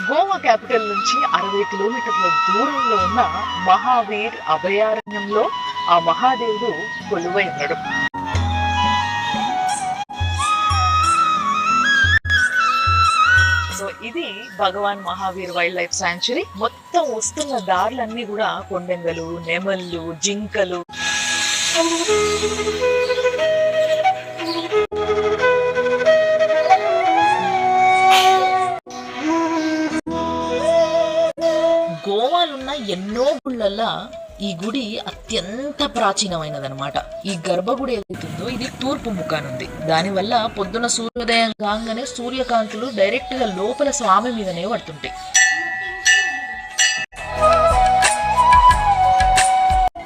Goa capital నుంచి 60 కిలోమీటర్ల దూరంలో ఉన్న మహావీర్ అభయారణ్యంలో ఆ మహాదేవుడు కొలువై ఉన్నాడు. సో ఇది భగవాన్ మహావీర్ వైల్డ్ లైఫ్ శాంచురీ. మొత్తం వస్తున్న దారులన్నీ కూడా కొండెంగలు, నెమళ్ళు, జింకలు. గోవాలున్న ఎన్నో గుళ్ళల్లా ఈ గుడి అత్యంత ప్రాచీనమైనదనమాట. ఈ గర్భగుడి ఏదైతుందో ఇది తూర్పు ముఖానుంది. దానివల్ల పొద్దున సూర్యోదయం కాగానే సూర్యకాంతులు డైరెక్ట్ గా లోపల స్వామి మీదనే పడుతుంటాయి.